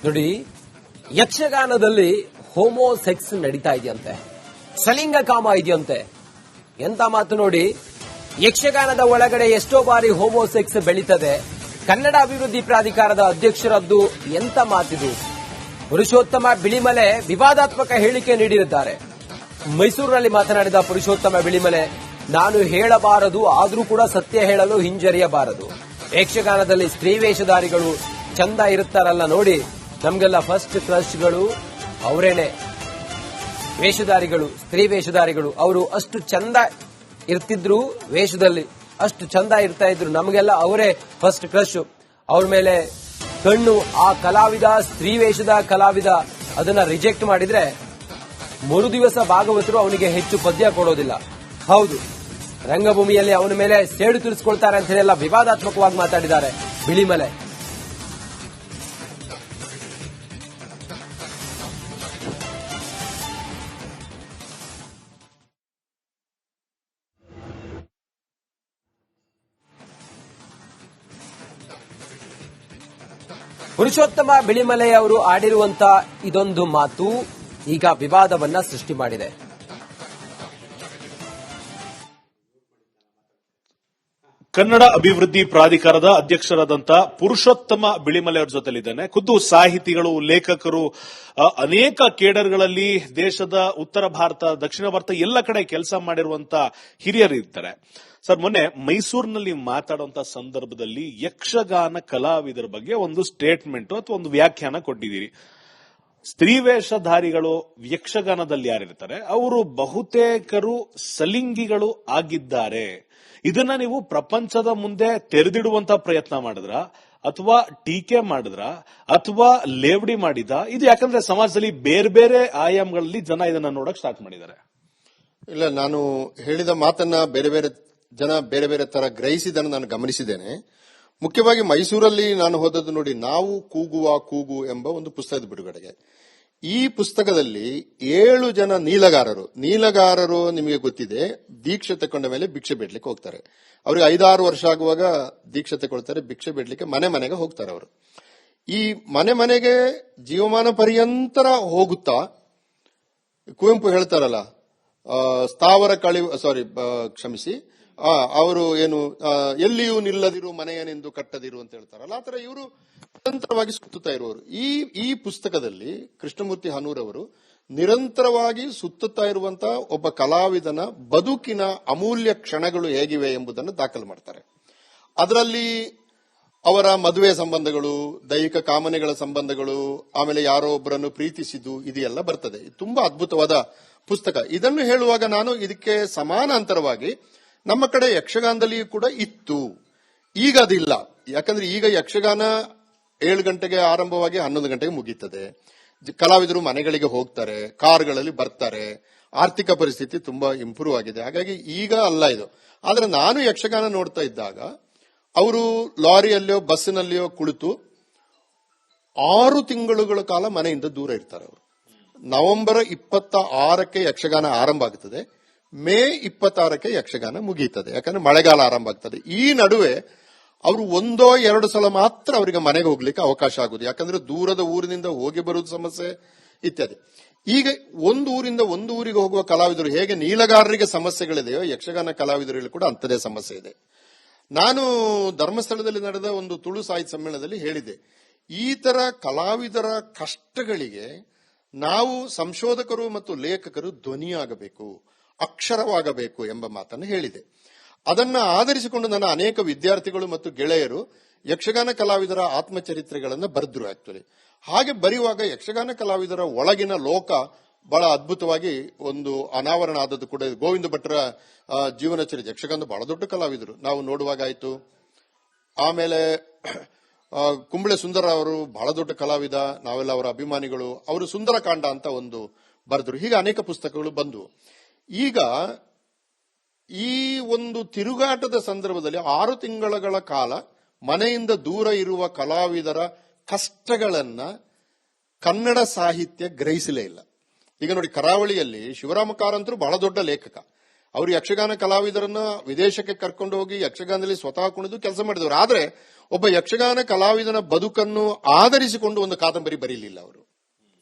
ನೋಡಿ, ಯಕ್ಷಗಾನದಲ್ಲಿ ಹೋಮೋಸೆಕ್ಸ್ ನಡೀತಾ ಇದೆಯಂತೆ, ಸಲಿಂಗ ಕಾಮ ಇದೆಯಂತೆ. ಎಂತ ಮಾತು ನೋಡಿ, ಯಕ್ಷಗಾನದ ಒಳಗಡೆ ಎಷ್ಟೋ ಬಾರಿ ಹೋಮೋಸೆಕ್ಸ್ ಬೆಳೀತದೆ. ಕನ್ನಡ ಅಭಿವೃದ್ಧಿ ಪ್ರಾಧಿಕಾರದ ಅಧ್ಯಕ್ಷರದ್ದು ಎಂತ ಮಾತಿದು. ಪುರುಷೋತ್ತಮ ಬಿಳಿಮಲೆ ವಿವಾದಾತ್ಮಕ ಹೇಳಿಕೆ ನೀಡಿರುತ್ತಾರೆ. ಮೈಸೂರಿನಲ್ಲಿ ಮಾತನಾಡಿದ ಪುರುಷೋತ್ತಮ ಬಿಳಿಮಲೆ, ನಾನು ಹೇಳಬಾರದು, ಆದರೂ ಕೂಡ ಸತ್ಯ ಹೇಳಲು ಹಿಂಜರಿಯಬಾರದು. ಯಕ್ಷಗಾನದಲ್ಲಿ ಸ್ತ್ರೀ ವೇಷಧಾರಿಗಳು ಚಂದ ಇರುತ್ತಾರಲ್ಲ ನೋಡಿ, ನಮ್ಗೆಲ್ಲ ಫಸ್ಟ್ ಕ್ರಶ್ಗಳು ಅವರೇನೆ. ವೇಷಧಾರಿಗಳು, ಸ್ತ್ರೀ ವೇಷಧಾರಿಗಳು, ಅವರು ಅಷ್ಟು ಚಂದ ಇರ್ತಿದ್ರು, ವೇಷದಲ್ಲಿ ಅಷ್ಟು ಚಂದ ಇರ್ತಾ ಇದ್ರು, ನಮಗೆಲ್ಲ ಅವರೇ ಫಸ್ಟ್ ಕ್ರಶ್. ಅವ್ರ ಮೇಲೆ ಕಣ್ಣು. ಆ ಕಲಾವಿದ, ಸ್ತ್ರೀ ವೇಷದ ಕಲಾವಿದ, ಅದನ್ನ ರಿಜೆಕ್ಟ್ ಮಾಡಿದ್ರೆ ಮರು ದಿವಸ ಭಾಗವತರು ಅವನಿಗೆ ಹೆಚ್ಚು ಪದ್ಯ ಕೊಡೋದಿಲ್ಲ. ಹೌದು, ರಂಗಭೂಮಿಯಲ್ಲಿ ಅವನ ಮೇಲೆ ಸೇಡು ತೀರಿಸಿಕೊಳ್ತಾರೆ ಅಂತ ಹೇಳಿ ವಿವಾದಾತ್ಮಕವಾಗಿ ಮಾತಾಡಿದ್ದಾರೆ ಬಿಳಿಮಲೆ. ಪುರುಷೋತ್ತಮ ಬಿಳಿಮಲೆ ಅವರು ಆಡಿರುವಂತ ಇದೊಂದು ಮಾತು ಈಗ ವಿವಾದವನ್ನ ಸೃಷ್ಟಿ ಮಾಡಿದೆ. ಕನ್ನಡ ಅಭಿವೃದ್ಧಿ ಪ್ರಾಧಿಕಾರದ ಅಧ್ಯಕ್ಷರಾದಂಥ ಪುರುಷೋತ್ತಮ ಬಿಳಿಮಲೆ ಅವರ ಜೊತೆಲಿದ್ದೇನೆ. ಖುದ್ದು ಸಾಹಿತಿಗಳು, ಲೇಖಕರು, ಅನೇಕ ಕೇಡರ್ಗಳಲ್ಲಿ ದೇಶದ ಉತ್ತರ ಭಾರತ, ದಕ್ಷಿಣ ಭಾರತ ಎಲ್ಲ ಕಡೆ ಕೆಲಸ ಮಾಡಿರುವಂತ ಹಿರಿಯರು ಇರ್ತಾರೆ. ಸರ್, ಮೊನ್ನೆ ಮೈಸೂರಿನಲ್ಲಿ ಮಾತಾಡುವಂತ ಸಂದರ್ಭದಲ್ಲಿ ಯಕ್ಷಗಾನ ಕಲಾವಿದರ ಬಗ್ಗೆ ಒಂದು ಸ್ಟೇಟ್ಮೆಂಟ್ ಅಥವಾ ಒಂದು ವ್ಯಾಖ್ಯಾನ ಕೊಟ್ಟಿದ್ದೀರಿ. ಸ್ತ್ರೀ ವೇಷಧಾರಿಗಳು ಯಕ್ಷಗಾನದಲ್ಲಿ ಯಾರಿರ್ತಾರೆ ಅವರು ಬಹುತೇಕರು ಸಲಿಂಗಿಗಳು ಆಗಿದ್ದಾರೆ. ಇದನ್ನ ನೀವು ಪ್ರಪಂಚದ ಮುಂದೆ ತೆರೆದಿಡುವಂತ ಪ್ರಯತ್ನ ಮಾಡಿದ್ರ ಅಥವಾ ಟೀಕೆ ಮಾಡಿದ್ರ ಅಥವಾ ಲೇವಡಿ ಮಾಡಿದ? ಇದು ಯಾಕಂದ್ರೆ ಸಮಾಜದಲ್ಲಿ ಬೇರೆ ಬೇರೆ ಆಯಾಮಗಳಲ್ಲಿ ಜನ ಇದನ್ನ ನೋಡಕ್ ಸ್ಟಾರ್ಟ್ ಮಾಡಿದ್ದಾರೆ. ಇಲ್ಲ, ನಾನು ಹೇಳಿದ ಮಾತನ್ನ ಬೇರೆ ಬೇರೆ ಜನ ಬೇರೆ ಬೇರೆ ತರ ಗ್ರಹಿಸಿದ್ದನ್ನು ನಾನು ಗಮನಿಸಿದ್ದೇನೆ. ಮುಖ್ಯವಾಗಿ ಮೈಸೂರಲ್ಲಿ ನಾನು ಹೋದದ್ದು ನೋಡಿ, ನಾವು ಕೂಗುವ ಕೂಗು ಎಂಬ ಒಂದು ಪುಸ್ತಕದ ಬಿಡುಗಡೆಗೆ. ಈ ಪುಸ್ತಕದಲ್ಲಿ 7 ಜನ ನೀಲಗಾರರು ನಿಮಗೆ ಗೊತ್ತಿದೆ, ದೀಕ್ಷೆ ತಕೊಂಡ ಮೇಲೆ ಭಿಕ್ಷೆ ಬೇಡ್ಲಿಕ್ಕೆ ಹೋಗ್ತಾರೆ. ಅವ್ರಿಗೆ 5-6 ವರ್ಷ ಆಗುವಾಗ ದೀಕ್ಷೆ ತಗೊಳ್ತಾರೆ, ಭಿಕ್ಷೆ ಬೇಡ್ಲಿಕ್ಕೆ ಮನೆಗೆ ಹೋಗ್ತಾರೆ. ಅವರು ಈ ಮನೆಗೆ ಜೀವಮಾನ ಪರ್ಯಂತರ ಹೋಗುತ್ತಾ, ಕುವೆಂಪು ಹೇಳ್ತಾರಲ್ಲ, ಸ್ಥಾವರ ಅವರು ಏನು ಎಲ್ಲಿಯೂ ನಿಲ್ಲದಿರು ಮನೆಯನೆಂದು ಕಟ್ಟದಿರು ಅಂತ ಹೇಳ್ತಾರಲ್ಲ, ಆತರ ಇವರು ನಿರಂತರವಾಗಿ ಸುತ್ತುತ್ತಾ ಇರುವವರು. ಈ ಪುಸ್ತಕದಲ್ಲಿ ಕೃಷ್ಣಮೂರ್ತಿ ಹನೂರ್ ಅವರು ನಿರಂತರವಾಗಿ ಸುತ್ತುತ್ತಾ ಇರುವಂತಹ ಒಬ್ಬ ಕಲಾವಿದನ ಬದುಕಿನ ಅಮೂಲ್ಯ ಕ್ಷಣಗಳು ಹೇಗಿವೆ ಎಂಬುದನ್ನು ದಾಖಲು ಮಾಡ್ತಾರೆ. ಅದರಲ್ಲಿ ಅವರ ಮದುವೆ ಸಂಬಂಧಗಳು, ದೈಹಿಕ ಕಾಮನೆಗಳ ಸಂಬಂಧಗಳು, ಆಮೇಲೆ ಯಾರೋ ಒಬ್ಬರನ್ನು ಪ್ರೀತಿಸಿದ್ದು, ಇದೆಲ್ಲ ಬರ್ತದೆ. ತುಂಬಾ ಅದ್ಭುತವಾದ ಪುಸ್ತಕ. ಇದನ್ನು ಹೇಳುವಾಗ ನಾನು ಇದಕ್ಕೆ ಸಮಾನಾಂತರವಾಗಿ ನಮ್ಮ ಕಡೆ ಯಕ್ಷಗಾನದಲ್ಲಿಯೂ ಕೂಡ ಇತ್ತು, ಈಗ ಅದಿಲ್ಲ. ಯಾಕಂದ್ರೆ ಈಗ ಯಕ್ಷಗಾನ 7 ಗಂಟೆಗೆ ಆರಂಭವಾಗಿ 11 ಗಂಟೆಗೆ ಮುಗೀತದೆ. ಕಲಾವಿದರು ಮನೆಗಳಿಗೆ ಹೋಗ್ತಾರೆ, ಕಾರ್ಗಳಲ್ಲಿ ಬರ್ತಾರೆ, ಆರ್ಥಿಕ ಪರಿಸ್ಥಿತಿ ತುಂಬಾ ಇಂಪ್ರೂವ್ ಆಗಿದೆ. ಹಾಗಾಗಿ ಈಗ ಅಲ್ಲ ಇದು. ಆದ್ರೆ ನಾನು ಯಕ್ಷಗಾನ ನೋಡ್ತಾ ಇದ್ದಾಗ ಅವರು ಲಾರಿಯಲ್ಲಿಯೋ ಬಸ್ಸಿನಲ್ಲಿಯೋ ಕುಳಿತು 6 ತಿಂಗಳುಗಳ ಕಾಲ ಮನೆಯಿಂದ ದೂರ ಇರ್ತಾರೆ. ಅವರು ನವೆಂಬರ್ 26ಕ್ಕೆ ಯಕ್ಷಗಾನ ಆರಂಭ ಆಗುತ್ತದೆ, ಮೇ 26ಕ್ಕೆ ಯಕ್ಷಗಾನ ಮುಗಿಯುತ್ತದೆ. ಯಾಕಂದ್ರೆ ಮಳೆಗಾಲ ಆರಂಭ ಆಗ್ತದೆ. ಈ ನಡುವೆ ಅವರು 1-2 ಸಲ ಮಾತ್ರ ಅವರಿಗೆ ಮನೆಗೆ ಹೋಗ್ಲಿಕ್ಕೆ ಅವಕಾಶ ಆಗುದು. ಯಾಕಂದ್ರೆ ದೂರದ ಊರಿನಿಂದ ಹೋಗಿ ಬರುವುದು ಸಮಸ್ಯೆ ಇತ್ಯಾದಿ. ಈಗ ಒಂದು ಊರಿಂದ ಒಂದು ಊರಿಗೆ ಹೋಗುವ ಕಲಾವಿದರು ಹೇಗೆ ನೀಲಗಾರರಿಗೆ ಸಮಸ್ಯೆಗಳಿದೆಯೋ, ಯಕ್ಷಗಾನ ಕಲಾವಿದರಲ್ಲಿ ಕೂಡ ಅಂಥದೇ ಸಮಸ್ಯೆ ಇದೆ. ನಾನು ಧರ್ಮಸ್ಥಳದಲ್ಲಿ ನಡೆದ ಒಂದು ತುಳು ಸಾಹಿತ್ಯ ಸಮ್ಮೇಳನದಲ್ಲಿ ಹೇಳಿದ್ದೆ, ಈ ತರ ಕಲಾವಿದರ ಕಷ್ಟಗಳಿಗೆ ನಾವು ಸಂಶೋಧಕರು ಮತ್ತು ಲೇಖಕರು ಧ್ವನಿಯಾಗಬೇಕು, ಅಕ್ಷರವಾಗಬೇಕು ಎಂಬ ಮಾತನ್ನು ಹೇಳಿದೆ. ಅದನ್ನ ಆಧರಿಸಿಕೊಂಡು ನನ್ನ ಅನೇಕ ವಿದ್ಯಾರ್ಥಿಗಳು ಮತ್ತು ಗೆಳೆಯರು ಯಕ್ಷಗಾನ ಕಲಾವಿದರ ಆತ್ಮಚರಿತ್ರೆಗಳನ್ನು ಬರೆದ್ರು. ಆಕ್ಚುಲಿ ಹಾಗೆ ಬರೆಯುವಾಗ ಯಕ್ಷಗಾನ ಕಲಾವಿದರ ಒಳಗಿನ ಲೋಕ ಬಹಳ ಅದ್ಭುತವಾಗಿ ಒಂದು ಅನಾವರಣ ಆದದ್ದು ಕೂಡ. ಗೋವಿಂದ ಭಟ್ರ ಜೀವನ ಚರಿತ್ರೆ, ಯಕ್ಷಗಾನದ ಬಹಳ ದೊಡ್ಡ ಕಲಾವಿದರು, ನಾವು ನೋಡುವಾಗ ಆಯ್ತು. ಆಮೇಲೆ ಕುಂಬಳೆ ಸುಂದರ ಅವರು ಬಹಳ ದೊಡ್ಡ ಕಲಾವಿದ, ನಾವೆಲ್ಲ ಅವರ ಅಭಿಮಾನಿಗಳು. ಅವರು ಸುಂದರಕಾಂಡ ಅಂತ ಒಂದು ಬರೆದ್ರು. ಹೀಗೆ ಅನೇಕ ಪುಸ್ತಕಗಳು ಬಂದವು. ಈಗ ಈ ಒಂದು ತಿರುಗಾಟದ ಸಂದರ್ಭದಲ್ಲಿ 6 ತಿಂಗಳ ಕಾಲ ಮನೆಯಿಂದ ದೂರ ಇರುವ ಕಲಾವಿದರ ಕಷ್ಟಗಳನ್ನ ಕನ್ನಡ ಸಾಹಿತ್ಯ ಗ್ರಹಿಸಲೇ ಇಲ್ಲ. ಈಗ ನೋಡಿ, ಕರಾವಳಿಯಲ್ಲಿ ಶಿವರಾಮ ಕಾರಂತರು ಬಹಳ ದೊಡ್ಡ ಲೇಖಕ, ಅವರು ಯಕ್ಷಗಾನ ಕಲಾವಿದರನ್ನ ವಿದೇಶಕ್ಕೆ ಕರ್ಕೊಂಡು ಹೋಗಿ ಯಕ್ಷಗಾನದಲ್ಲಿ ಸ್ವತಃ ಕುಣಿದು ಕೆಲಸ ಮಾಡಿದವರು. ಆದ್ರೆ ಒಬ್ಬ ಯಕ್ಷಗಾನ ಕಲಾವಿದನ ಬದುಕನ್ನು ಆಧರಿಸಿಕೊಂಡು ಒಂದು ಕಾದಂಬರಿ ಬರೀಲಿಲ್ಲ ಅವರು.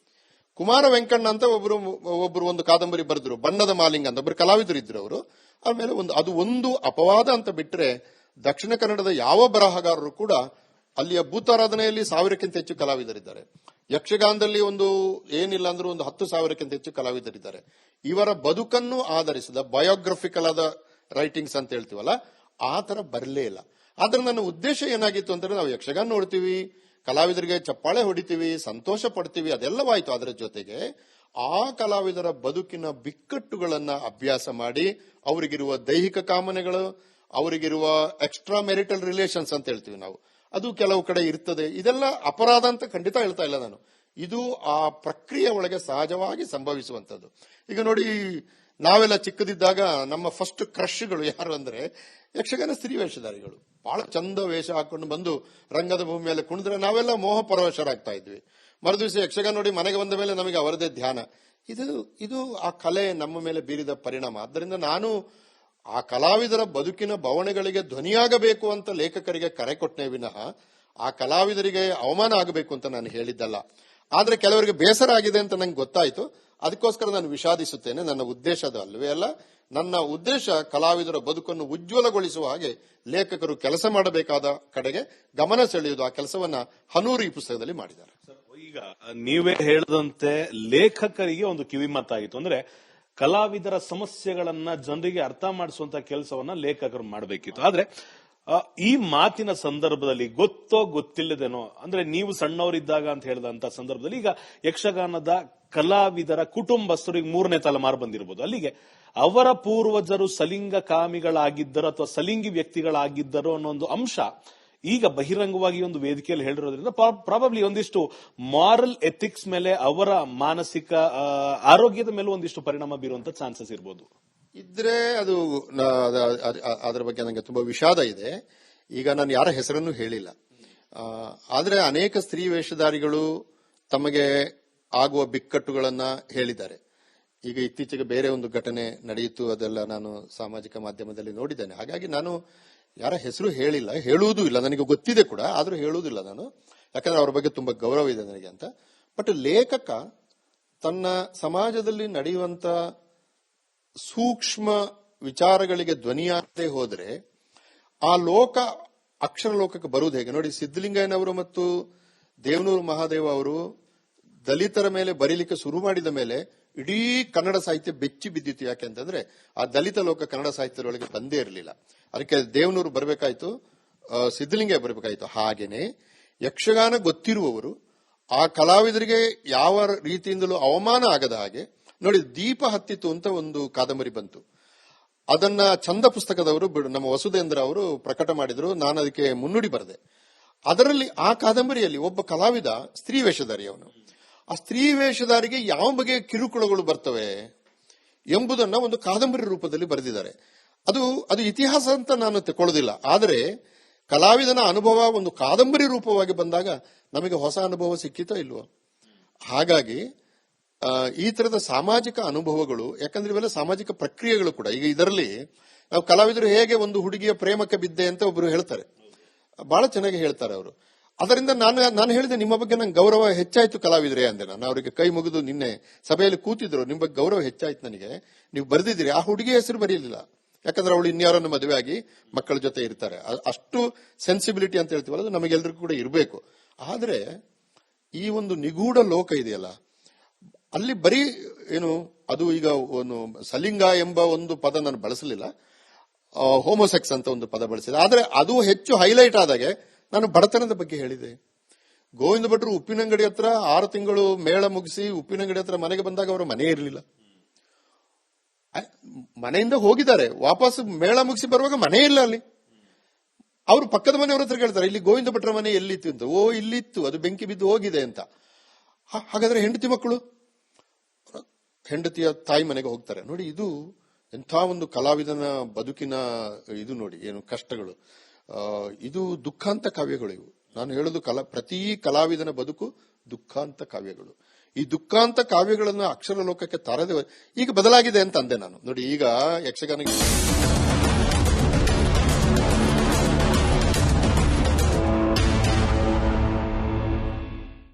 ಕುಮಾರ ವೆಂಕಣ್ಣ ಅಂತ ಒಬ್ಬರು ಒಂದು ಕಾದಂಬರಿ ಬರೆದ್ರು, ಬಣ್ಣದ ಮಾಲಿಂಗ ಅಂತ ಒಬ್ಬರು ಕಲಾವಿದರು ಇದ್ರು ಅವರು. ಆಮೇಲೆ ಅದು ಒಂದು ಅಪವಾದ ಅಂತ ಬಿಟ್ರೆ ದಕ್ಷಿಣ ಕನ್ನಡದ ಯಾವ ಬರಹಗಾರರು ಕೂಡ ಅಲ್ಲಿಯ ಭೂತಾರಾಧನೆಯಲ್ಲಿ 1000ಕ್ಕಿಂತ ಹೆಚ್ಚು ಕಲಾವಿದರಿದ್ದಾರೆ. ಯಕ್ಷಗಾನದಲ್ಲಿ ಏನಿಲ್ಲ ಅಂದ್ರೂ 10,000ಕ್ಕಿಂತ ಹೆಚ್ಚು ಕಲಾವಿದರಿದ್ದಾರೆ. ಇವರ ಬದುಕನ್ನು ಆಧರಿಸಿದ ಬಯೋಗ್ರಫಿಕಲ್ ಆದ ರೈಟಿಂಗ್ಸ್ ಅಂತ ಹೇಳ್ತೀವಲ್ಲ, ಆ ತರ ಬರಲೇ ಇಲ್ಲ. ಆದ್ರೆ ನನ್ನ ಉದ್ದೇಶ ಏನಾಗಿತ್ತು ಅಂತಂದ್ರೆ, ನಾವು ಯಕ್ಷಗಾನ ನೋಡ್ತೀವಿ, ಕಲಾವಿದರಿಗೆ ಚಪ್ಪಾಳೆ ಹೊಡಿತೀವಿ, ಸಂತೋಷ ಪಡ್ತೀವಿ, ಅದೆಲ್ಲವಾಯ್ತು. ಅದರ ಜೊತೆಗೆ ಆ ಕಲಾವಿದರ ಬದುಕಿನ ಬಿಕ್ಕಟ್ಟುಗಳನ್ನ ಅಭ್ಯಾಸ ಮಾಡಿ, ಅವರಿಗಿರುವ ದೈಹಿಕ ಕಾಮನೆಗಳು, ಅವರಿಗಿರುವ ಎಕ್ಸ್ಟ್ರಾ ಮೆರಿಟಲ್ ರಿಲೇಷನ್ಸ್ ಅಂತ ಹೇಳ್ತೀವಿ ನಾವು, ಅದು ಕೆಲವು ಕಡೆ ಇರ್ತದೆ. ಇದೆಲ್ಲ ಅಪರಾಧ ಅಂತ ಖಂಡಿತ ಹೇಳ್ತಾ ಇಲ್ಲ ನಾನು. ಇದು ಆ ಪ್ರಕ್ರಿಯೆ ಒಳಗೆ ಸಹಜವಾಗಿ ಸಂಭವಿಸುವಂತದ್ದು. ಈಗ ನೋಡಿ, ನಾವೆಲ್ಲ ಚಿಕ್ಕದಿದ್ದಾಗ ನಮ್ಮ ಫಸ್ಟ್ ಕ್ರಶ್ಗಳು ಯಾರು ಅಂದ್ರೆ ಯಕ್ಷಗಾನ ಸ್ತ್ರೀ ವೇಷಧಾರಿಗಳು. ಬಹಳ ಚಂದ ವೇಷ ಹಾಕೊಂಡು ಬಂದು ರಂಗದ ಭೂಮಿ ಮೇಲೆ ಕುಣಿದ್ರೆ ನಾವೆಲ್ಲ ಮೋಹ ಪರವಶರಾಗ್ತಾ ಇದ್ವಿ. ಮರುದಿವಸ ಯಕ್ಷಗಾನ ನೋಡಿ ಮನೆಗೆ ಬಂದ ಮೇಲೆ ನಮಗೆ ಅವರದೇ ಧ್ಯಾನ. ಇದು ಆ ಕಲೆ ನಮ್ಮ ಮೇಲೆ ಬೀರಿದ ಪರಿಣಾಮ. ಆದ್ದರಿಂದ ನಾನು ಆ ಕಲಾವಿದರ ಬದುಕಿನ ಬವಣೆಗಳಿಗೆ ಧ್ವನಿಯಾಗಬೇಕು ಅಂತ ಲೇಖಕರಿಗೆ ಕರೆ ಕೊಟ್ಟನೆ ವಿನಃ ಆ ಕಲಾವಿದರಿಗೆ ಅವಮಾನ ಆಗಬೇಕು ಅಂತ ನಾನು ಹೇಳಿದ್ದಲ್ಲ. ಆದ್ರೆ ಕೆಲವರಿಗೆ ಬೇಸರ ಆಗಿದೆ ಅಂತ ನಂಗೆ ಗೊತ್ತಾಯ್ತು. ಅದಕ್ಕೋಸ್ಕರ ನಾನು ವಿಷಾದಿಸುತ್ತೇನೆ. ನನ್ನ ಉದ್ದೇಶ ಅದು ಅಲ್ವೇ ಅಲ್ಲ. ನನ್ನ ಉದ್ದೇಶ ಕಲಾವಿದರ ಬದುಕನ್ನು ಉಜ್ವಲಗೊಳಿಸುವ ಹಾಗೆ ಲೇಖಕರು ಕೆಲಸ ಮಾಡಬೇಕಾದ ಕಡೆಗೆ ಗಮನ ಸೆಳೆಯುವುದು. ಆ ಕೆಲಸವನ್ನ ಹನೂರು ಈ ಪುಸ್ತಕದಲ್ಲಿ ಮಾಡಿದ್ದಾರೆ. ಈಗ ನೀವೇ ಹೇಳದಂತೆ ಲೇಖಕರಿಗೆ ಒಂದು ಕಿವಿಮಾತಾಗಿತ್ತು. ಅಂದ್ರೆ ಕಲಾವಿದರ ಸಮಸ್ಯೆಗಳನ್ನ ಜನರಿಗೆ ಅರ್ಥ ಮಾಡಿಸುವಂತ ಕೆಲಸವನ್ನ ಲೇಖಕರು ಮಾಡಬೇಕಿತ್ತು. ಆದ್ರೆ ಈ ಮಾತಿನ ಸಂದರ್ಭದಲ್ಲಿ ಗೊತ್ತೋ ಗೊತ್ತಿಲ್ಲದೇನೋ, ಅಂದ್ರೆ ನೀವು ಸಣ್ಣವರಿದ್ದಾಗ ಅಂತ ಹೇಳಿದಂತ ಸಂದರ್ಭದಲ್ಲಿ ಈಗ ಯಕ್ಷಗಾನದ ಕಲಾವಿದರ ಕುಟುಂಬಸ್ಥರಿಗೆ 3ನೇ ತಲೆಮಾರು ಬಂದಿರಬಹುದು. ಅಲ್ಲಿಗೆ ಅವರ ಪೂರ್ವಜರು ಸಲಿಂಗ ಕಾಮಿಗಳಾಗಿದ್ದರು ಅಥವಾ ಸಲಿಂಗಿ ವ್ಯಕ್ತಿಗಳಾಗಿದ್ದರು ಅನ್ನೋ ಒಂದು ಅಂಶ ಈಗ ಬಹಿರಂಗವಾಗಿ ಒಂದು ವೇದಿಕೆಯಲ್ಲಿ ಹೇಳಿರೋದ್ರಿಂದ ಪ್ರಾಬಬ್ಲಿ ಒಂದಿಷ್ಟು ಮಾರಲ್ ಎಥಿಕ್ಸ್ ಮೇಲೆ, ಅವರ ಮಾನಸಿಕ ಆರೋಗ್ಯದ ಮೇಲೆ ಒಂದಿಷ್ಟು ಪರಿಣಾಮ ಬೀರುವಂತ ಚಾನ್ಸಸ್ ಇರ್ಬೋದು. ಇದ್ರೆ ಅದು ಅದರ ಬಗ್ಗೆ ನನಗೆ ತುಂಬಾ ವಿಷಾದ ಇದೆ. ಈಗ ನಾನು ಯಾರ ಹೆಸರನ್ನು ಹೇಳಿಲ್ಲ, ಆದ್ರೆ ಅನೇಕ ಸ್ತ್ರೀ ವೇಷಧಾರಿಗಳು ತಮಗೆ ಆಗುವ ಬಿಕ್ಕಟ್ಟುಗಳನ್ನ ಹೇಳಿದ್ದಾರೆ. ಈಗ ಇತ್ತೀಚೆಗೆ ಬೇರೆ ಒಂದು ಘಟನೆ ನಡೆಯಿತು, ಅದೆಲ್ಲ ನಾನು ಸಾಮಾಜಿಕ ಮಾಧ್ಯಮದಲ್ಲಿ ನೋಡಿದ್ದೇನೆ. ಹಾಗಾಗಿ ನಾನು ಯಾರ ಹೆಸರು ಹೇಳಿಲ್ಲ, ಹೇಳುವುದೂ ಇಲ್ಲ. ನನಗೆ ಗೊತ್ತಿದೆ ಕೂಡ, ಆದ್ರೂ ಹೇಳುವುದಿಲ್ಲ ನಾನು, ಯಾಕಂದ್ರೆ ಅವ್ರ ಬಗ್ಗೆ ತುಂಬಾ ಗೌರವ ಇದೆ ನನಗೆ ಅಂತ. ಬಟ್ ಲೇಖಕ ತನ್ನ ಸಮಾಜದಲ್ಲಿ ನಡೆಯುವಂತ ಸೂಕ್ಷ್ಮ ವಿಚಾರಗಳಿಗೆ ಧ್ವನಿಯಾಗದೆ ಹೋದ್ರೆ ಆ ಲೋಕ ಅಕ್ಷರ ಲೋಕಕ್ಕೆ ಬರುವುದು ಹೇಗೆ? ನೋಡಿ, ಸಿದ್ದಲಿಂಗಯ್ಯನವರು ಮತ್ತು ದೇವನೂರು ಮಹಾದೇವ ಅವರು ದಲಿತರ ಮೇಲೆ ಬರೀಲಿಕ್ಕೆ ಶುರು ಮಾಡಿದ ಮೇಲೆ ಇಡೀ ಕನ್ನಡ ಸಾಹಿತ್ಯ ಬೆಚ್ಚಿ ಬಿದ್ದಿತ್ತು. ಯಾಕೆಂತಂದ್ರೆ ಆ ದಲಿತ ಲೋಕ ಕನ್ನಡ ಸಾಹಿತ್ಯದೊಳಗೆ ಬಂದೇ ಇರಲಿಲ್ಲ. ಅದಕ್ಕೆ ದೇವನೂರು ಬರಬೇಕಾಯ್ತು, ಸಿದ್ದಲಿಂಗಯ್ಯ ಬರಬೇಕಾಯ್ತು. ಹಾಗೇನೆ ಯಕ್ಷಗಾನ ಗೊತ್ತಿರುವವರು ಆ ಕಲಾವಿದರಿಗೆ ಯಾವ ರೀತಿಯಿಂದಲೂ ಅವಮಾನ ಆಗದ ಹಾಗೆ ನೋಡಿ, ದೀಪ ಹತ್ತಿತ್ತು ಅಂತ ಒಂದು ಕಾದಂಬರಿ ಬಂತು. ಅದನ್ನ ಚಂದ ಪುಸ್ತಕದವರು ನಮ್ಮ ವಸುಧೇಂದ್ರ ಅವರು ಪ್ರಕಟ ಮಾಡಿದ್ರು. ನಾನು ಅದಕ್ಕೆ ಮುನ್ನುಡಿ ಬರೆದೆ. ಅದರಲ್ಲಿ ಆ ಕಾದಂಬರಿಯಲ್ಲಿ ಒಬ್ಬ ಕಲಾವಿದ ಸ್ತ್ರೀ ವೇಷಧಾರಿ. ಅವನು ಆ ಸ್ತ್ರೀ ವೇಷಧಾರಿಗೆ ಯಾವ ಬಗೆಯ ಕಿರುಕುಳಗಳು ಬರ್ತವೆ ಎಂಬುದನ್ನ ಒಂದು ಕಾದಂಬರಿ ರೂಪದಲ್ಲಿ ಬರೆದಿದ್ದಾರೆ. ಅದು ಇತಿಹಾಸ ಅಂತ ನಾನು ತಗೊಳ್ಳೋದಿಲ್ಲ. ಆದರೆ ಕಲಾವಿದನ ಅನುಭವ ಒಂದು ಕಾದಂಬರಿ ರೂಪವಾಗಿ ಬಂದಾಗ ನಮಗೆ ಹೊಸ ಅನುಭವ ಸಿಕ್ಕಿತೋ ಇಲ್ವೋ? ಹಾಗಾಗಿ ಈ ತರದ ಸಾಮಾಜಿಕ ಅನುಭವಗಳು, ಯಾಕಂದ್ರೆ ಇವೆಲ್ಲ ಸಾಮಾಜಿಕ ಪ್ರಕ್ರಿಯೆಗಳು ಕೂಡ. ಈಗ ಇದರಲ್ಲಿ ನಾವು ಕಲಾವಿದರು ಹೇಗೆ ಒಂದು ಹುಡುಗಿಯ ಪ್ರೇಮಕ್ಕೆ ಬಿದ್ದೆ ಅಂತ ಒಬ್ರು ಹೇಳ್ತಾರೆ, ಬಹಳ ಚೆನ್ನಾಗಿ ಹೇಳ್ತಾರೆ ಅವರು. ಅದರಿಂದ ನಾನು ಹೇಳಿದೆ, ನಿಮ್ಮ ಬಗ್ಗೆ ನಂಗೆ ಗೌರವ ಹೆಚ್ಚಾಯ್ತು ಕಲಾವಿದ್ರೆ ಅಂದೆ. ನಾನು ಅವರಿಗೆ ಕೈ ಮುಗಿದು ನಿನ್ನೆ ಸಭೆಯಲ್ಲಿ ಕೂತಿದ್ರು, ನಿಮ್ಮ ಬಗ್ಗೆ ಗೌರವ ಹೆಚ್ಚಾಯ್ತು ನನಗೆ, ನೀವು ಬರೆದಿದ್ದೀರಿ. ಆ ಹುಡುಗಿ ಹೆಸರು ಬರೀಲಿಲ್ಲ, ಯಾಕಂದ್ರೆ ಅವಳು ಇನ್ಯಾರನ್ನು ಮದುವೆ ಆಗಿ ಮಕ್ಕಳ ಜೊತೆ ಇರ್ತಾರೆ. ಅಷ್ಟು ಸೆನ್ಸಿಬಿಲಿಟಿ ಅಂತ ಹೇಳ್ತೀವಲ್ಲ, ಅದು ನಮಗೆಲ್ಲರಿಗೂ ಕೂಡ ಇರಬೇಕು. ಆದ್ರೆ ಈ ಒಂದು ನಿಗೂಢ ಲೋಕ ಇದೆಯಲ್ಲ, ಅಲ್ಲಿ ಬರೀ ಏನು, ಅದು ಈಗ ಒಂದು ಸಲಿಂಗ ಎಂಬ ಒಂದು ಪದ ನಾನು ಬಳಸಲಿಲ್ಲ, ಹೋಮೋಸೆಕ್ಸ್ ಅಂತ ಒಂದು ಪದ ಬಳಸಿದೆ. ಆದ್ರೆ ಅದು ಹೆಚ್ಚು ಹೈಲೈಟ್ ಆದಾಗೆ ನಾನು ಬಡತನದ ಬಗ್ಗೆ ಹೇಳಿದೆ. ಗೋವಿಂದ ಭಟ್ರು ಉಪ್ಪಿನಂಗಡಿ ಹತ್ರ 6 ತಿಂಗಳು ಮೇಳ ಮುಗಿಸಿ ಉಪ್ಪಿನಂಗಡಿ ಹತ್ರ ಮನೆಗೆ ಬಂದಾಗ ಅವರ ಮನೆ ಇರಲಿಲ್ಲ. ಮನೆಯಿಂದ ಹೋಗಿದ್ದಾರೆ, ವಾಪಸ್ ಮೇಳ ಮುಗಿಸಿ ಬರುವಾಗ ಮನೆ ಇಲ್ಲ ಅಲ್ಲಿ. ಅವರು ಪಕ್ಕದ ಮನೆಯವ್ರ ಹತ್ರ ಕೇಳ್ತಾರೆ, ಇಲ್ಲಿ ಗೋವಿಂದ ಭಟ್ರ ಮನೆ ಎಲ್ಲಿತ್ತು ಅಂತ. ಓ, ಇಲ್ಲಿತ್ತು, ಅದು ಬೆಂಕಿ ಬಿದ್ದು ಹೋಗಿದೆ ಅಂತ. ಹಾಗಾದ್ರೆ ಹೆಂಡತಿ ಮಕ್ಕಳು, ಹೆಂಡತಿಯ ತಾಯಿ ಮನೆಗೆ ಹೋಗ್ತಾರೆ. ನೋಡಿ, ಇದು ಎಂಥ ಒಂದು ಕಲಾವಿದನ ಬದುಕಿನ ಇದು ನೋಡಿ, ಏನು ಕಷ್ಟಗಳು. ಇದು ದುಃಖಾಂತ ಕಾವ್ಯಗಳು ಇವು. ನಾನು ಹೇಳುದು ಪ್ರತಿ ಕಲಾವಿದನ ಬದುಕು ದುಃಖಾಂತ ಕಾವ್ಯಗಳು. ಈ ದುಃಖಾಂತ ಕಾವ್ಯಗಳನ್ನು ಅಕ್ಷರ ಲೋಕಕ್ಕೆ ತರದೆ ಈಗ ಬದಲಾಗಿದೆ ಅಂತ ಅಂದೆ ನಾನು. ನೋಡಿ, ಈಗ ಯಕ್ಷಗಾನ